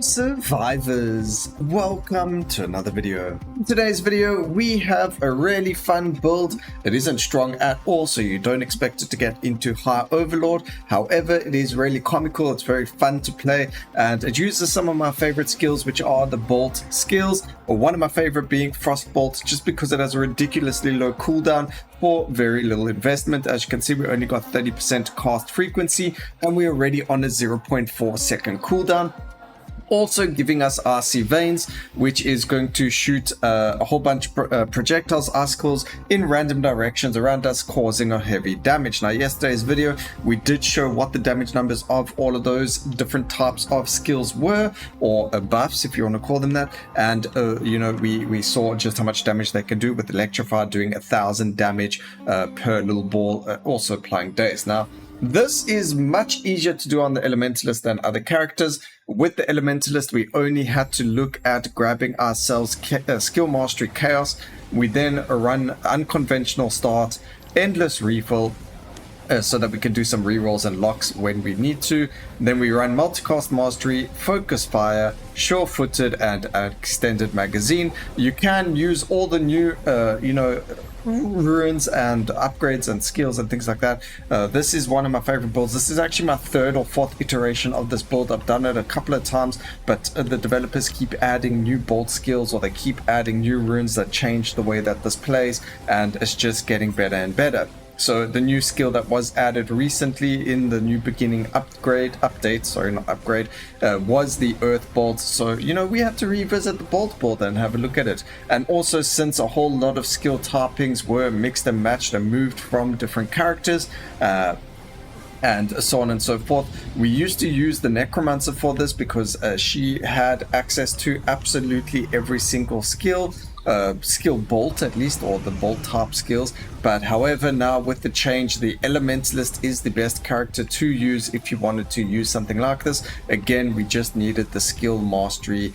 Survivors, welcome to another video. In today's video we have a really fun build. It isn't strong at all, so you don't expect it to get into high overlord. However, it is really comical, it's very fun to play, and it uses some of my favorite skills, which are the bolt skills, or one of my favorite being Frostbolt, just because it has a ridiculously low cooldown for very little investment. As you can see, we only got 30% cast frequency and we're already on a 0.4 second cooldown, also giving us RC veins, which is going to shoot a whole bunch of projectiles, icicles in random directions around us, causing a heavy damage. Now, yesterday's video we did show what the damage numbers of all of those different types of skills were, or buffs if you want to call them that, and we saw just how much damage they can do, with Electrify doing 1,000 damage per little ball, also applying daze. Now, this is much easier to do on the Elementalist than other characters. With the Elementalist, we only had to look at grabbing ourselves Skill Mastery Chaos. We then run Unconventional Start, Endless Refill, so that we can do some rerolls and locks when we need to. Then we run Multicast Mastery, Focus Fire, Sure-Footed, and Extended Magazine. You can use all the new, runes and upgrades and skills and things like that. This is one of my favorite builds. This is actually my third or fourth iteration of this build. I've done it a couple of times, but the developers keep adding new bolt skills, or they keep adding new runes that change the way that this plays, and it's just getting better and better. So the new skill that was added recently in the new beginning update, was the Earth Bolt. So, we had to revisit the Bolt build and have a look at it. And also, since a whole lot of skill typings were mixed and matched and moved from different characters, and so on and so forth, we used to use the Necromancer for this because she had access to absolutely every single skill bolt, at least, or the bolt type skills. But however, now with the change, the Elementalist is the best character to use if you wanted to use something like this. Again, we just needed the skill mastery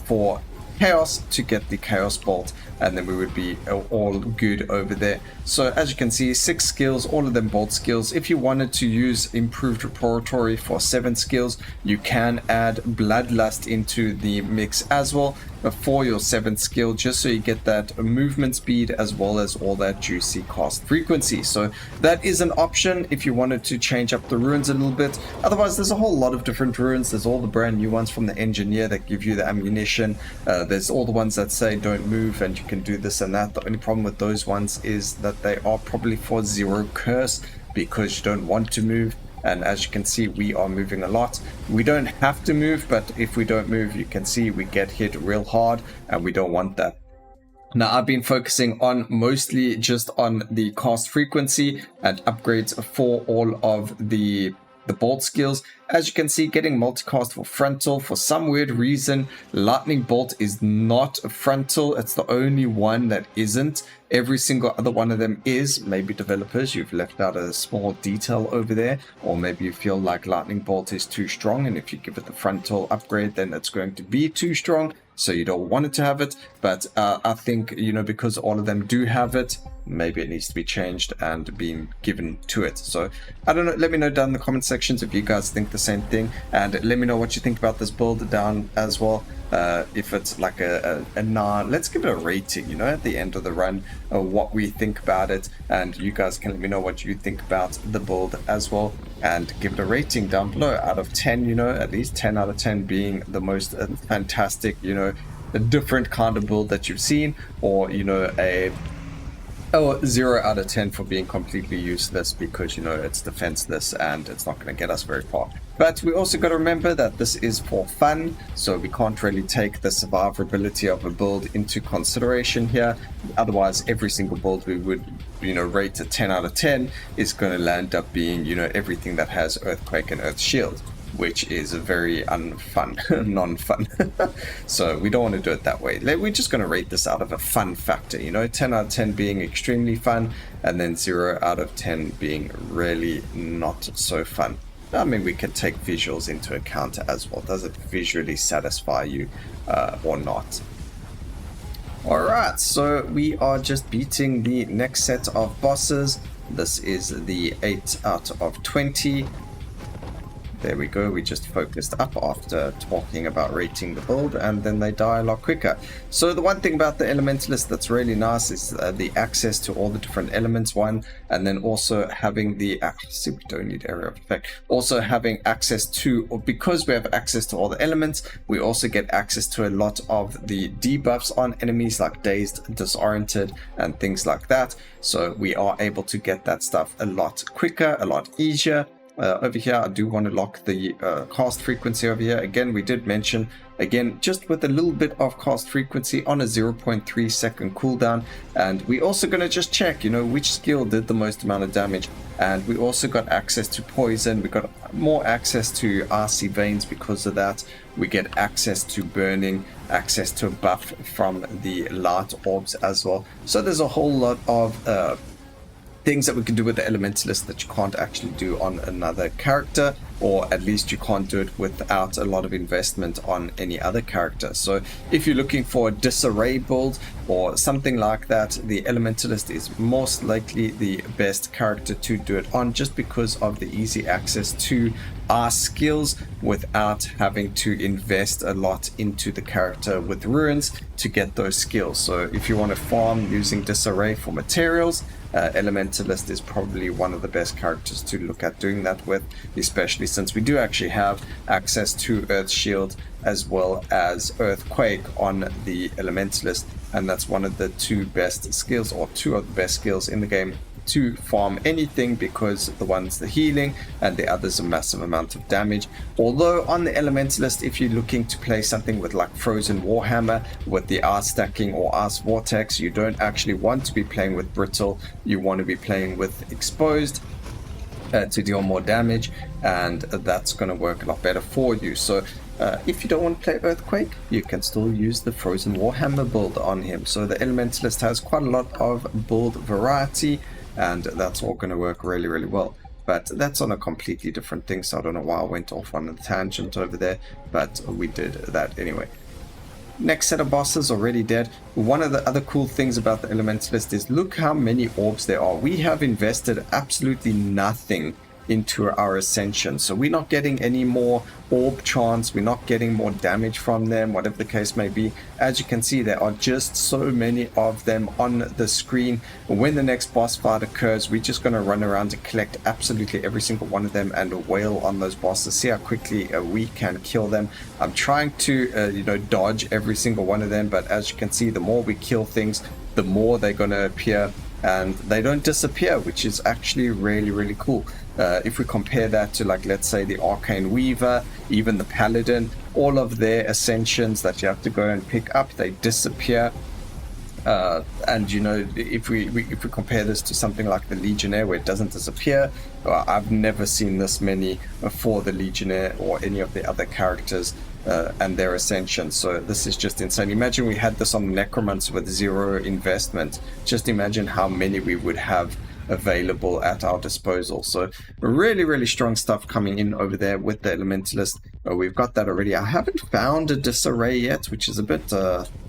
for Chaos to get the Chaos Bolt, and then we would be all good over there. So as you can see, 6 skills, all of them bolt skills. If you wanted to use Improved Repertory for 7 skills, you can add Bloodlust into the mix as well for your 7th skill, just so you get that movement speed as well as all that juicy cast frequency. So that is an option if you wanted to change up the runes a little bit. Otherwise, there's a whole lot of different runes. There's all the brand new ones from the Engineer that give you the ammunition. There's all the ones that say don't move and you can do this and that. The only problem with those ones is that they are probably for 0 curse, because you don't want to move. And as you can see, we are moving a lot. We don't have to move, but if we don't move, you can see we get hit real hard, and we don't want that. Now, I've been focusing on mostly just on the cast frequency and upgrades for all of the bolt skills. As you can see, getting multicast for frontal. For some weird reason, lightning bolt is not frontal. It's the only one that isn't. Every single other one of them is. Maybe developers, you've left out a small detail over there, or maybe you feel like lightning bolt is too strong, and if you give it the frontal upgrade, then it's going to be too strong, so you don't want it to have it. But I think, because all of them do have it, maybe it needs to be changed and being given to it. So I don't know, let me know down in the comment sections if you guys think the same thing, and let me know what you think about this build down as well. If it's like a 9, let's give it a rating, at the end of the run, what we think about it, and you guys can let me know what you think about the build as well, and give it a rating down below out of 10, at least 10 out of 10 being the most fantastic, a different kind of build that you've seen, or a 0 out of 10 for being completely useless because it's defenseless and it's not going to get us very far. But we also got to remember that this is for fun, so we can't really take the survivability of a build into consideration here. Otherwise, every single build we would rate a 10 out of 10 is going to land up being everything that has Earthquake and Earth Shield, which is very non-fun. So we don't want to do it that way. We're just going to rate this out of a fun factor, 10 out of 10 being extremely fun, and then 0 out of 10 being really not so fun. I mean, we could take visuals into account as well. Does it visually satisfy you or not? Alright, so we are just beating the next set of bosses. This is the 8 out of 20. There we go, we just focused up after talking about rating the build, and then they die a lot quicker. So the one thing about the Elementalist that's really nice is the access to all the different elements, and then also having the see, we don't need area of effect, also having access to, or because we have access to all the elements, we also get access to a lot of the debuffs on enemies like dazed, disoriented, and things like that. So we are able to get that stuff a lot quicker, a lot easier. Over here, I do want to lock the cast frequency over here. Again, we did mention, again, just with a little bit of cast frequency on a 0.3 second cooldown. And we also going to just check, you know, which skill did the most amount of damage. And we also got access to poison. We got more access to RC veins because of that. We get access to burning, access to a buff from the light orbs as well. So there's a whole lot of things that we can do with the Elementalist that you can't actually do on another character, or at least you can't do it without a lot of investment on any other character. So if you're looking for a disarray build or something like that, the Elementalist is most likely the best character to do it on, just because of the easy access to our skills without having to invest a lot into the character with runes to get those skills. So if you want to farm using disarray for materials, Elementalist is probably one of the best characters to look at doing that with, especially since we do actually have access to Earth Shield as well as Earthquake on the Elementalist, and that's one of the two best skills, or two of the best skills in the game to farm anything, because the one's the healing and the other's a massive amount of damage. Although on the Elementalist, if you're looking to play something with like Frozen Warhammer with the Ice Stacking or Ice Vortex, you don't actually want to be playing with Brittle, you want to be playing with Exposed to deal more damage, and that's going to work a lot better for you. So if you don't want to play Earthquake, you can still use the Frozen Warhammer build on him. So the Elementalist has quite a lot of build variety, and that's all going to work really, really well. But that's on a completely different thing, so I don't know why I went off on a tangent over there, but we did that anyway. Next set of bosses already dead. One of the other cool things about the Elementalist is look how many orbs there are. We have invested absolutely nothing into our Ascension, so we're not getting any more orb chance, we're not getting more damage from them, whatever the case may be. As you can see, there are just so many of them on the screen. When the next boss fight occurs, we're just going to run around and collect absolutely every single one of them and wail on those bosses, see how quickly we can kill them. I'm trying to dodge every single one of them, but as you can see, the more we kill things, the more they're going to appear, and they don't disappear, which is actually really, really cool. If we compare that to, like, let's say the Arcane Weaver, even the Paladin, all of their ascensions that you have to go and pick up, they disappear. And you know, if we compare this to something like the Legionnaire, where it doesn't disappear, I've never seen this many for the Legionnaire or any of the other characters and their ascension. So this is just insane. Imagine we had this on Necromancer with zero investment. Just imagine how many we would have available at our disposal. So really, really strong stuff coming in over there with the Elementalist. We've got that already. I haven't found a disarray yet, which is a bit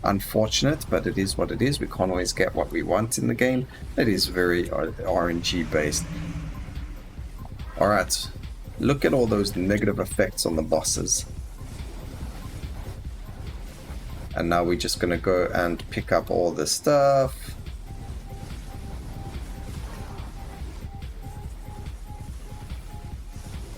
unfortunate, but it is what it is. We can't always get what we want in the game. It is very RNG based. Alright, look at all those negative effects on the bosses. And now we're just going to go and pick up all this stuff.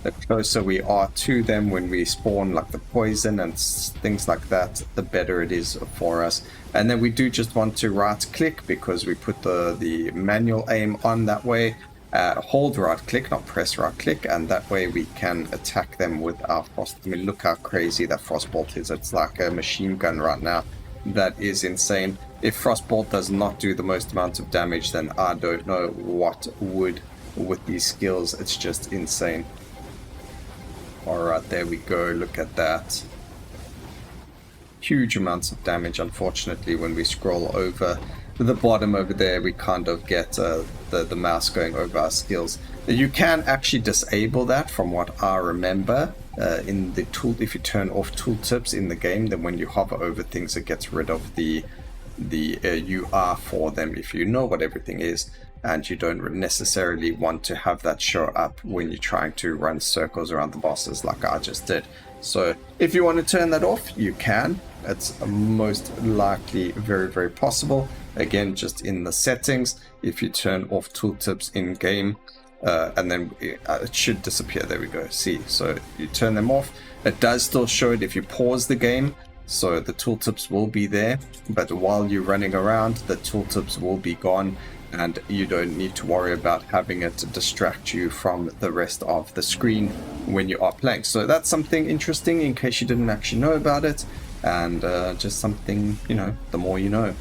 The closer we are to them when we spawn, like the poison and things like that, the better it is for us. And then we do just want to right click, because we put the manual aim on that way. Hold right click, not press right click, and that way we can attack them with our frost. I mean, look how crazy that frostbolt is. It's like a machine gun right now. That is insane. If frostbolt does not do the most amount of damage, then I don't know what would with these skills. It's just insane. Alright, there we go, look at that. Huge amounts of damage. Unfortunately, when we scroll over the bottom over there, we kind of get the mouse going over our skills. You can actually disable that, from what I remember, in the tool. If you turn off tooltips in the game, then when you hover over things, it gets rid of the UI for them, if you know what everything is. and you don't necessarily want to have that show up when you're trying to run circles around the bosses like I just did. So if you want to turn that off, you can. It's most likely very possible. Again, just in the settings, if you turn off tooltips in game, and then it should disappear. There we go. See, so you turn them off. It does still show it if you pause the game, so the tooltips will be there, but while you're running around, the tooltips will be gone, and you don't need to worry about having it to distract you from the rest of the screen when you are playing. So that's something interesting in case you didn't actually know about it, and just something, you know, the more you know.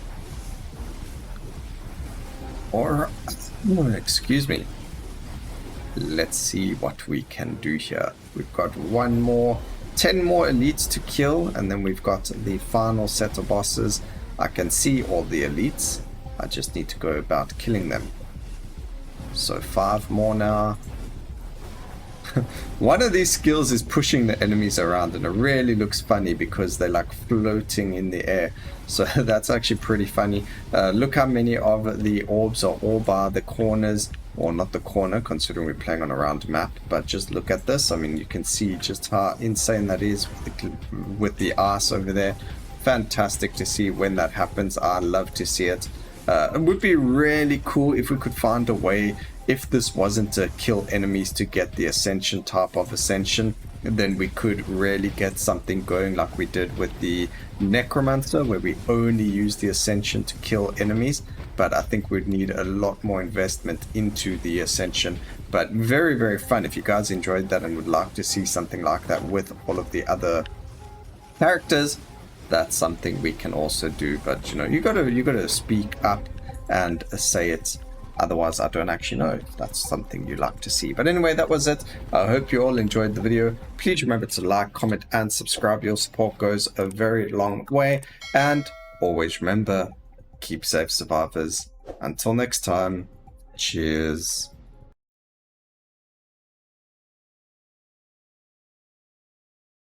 Or, excuse me. Let's see what we can do here. We've got 10 more elites to kill, and then we've got the final set of bosses. I can see all the elites. I just need to go about killing them. So 5 more now. One of these skills is pushing the enemies around, and it really looks funny because they're like floating in the air. So that's actually pretty funny. Look how many of the orbs are all by the corners, or not the corner considering we're playing on a round map, but just look at this. I mean, you can see just how insane that is with the ice over there. Fantastic to see when that happens. I love to see it. It would be really cool if we could find a way, if this wasn't to kill enemies to get the Ascension type of Ascension, then we could really get something going like we did with the Necromancer, where we only use the Ascension to kill enemies. But I think we'd need a lot more investment into the Ascension. But very fun. If you guys enjoyed that and would like to see something like that with all of the other characters, that's something we can also do. But you know, you gotta speak up and say it. Otherwise, I don't actually know if that's something you like to see. But anyway, that was it. I hope you all enjoyed the video. Please remember to like, comment, and subscribe. Your support goes a very long way. And always remember, keep safe, survivors. Until next time, cheers.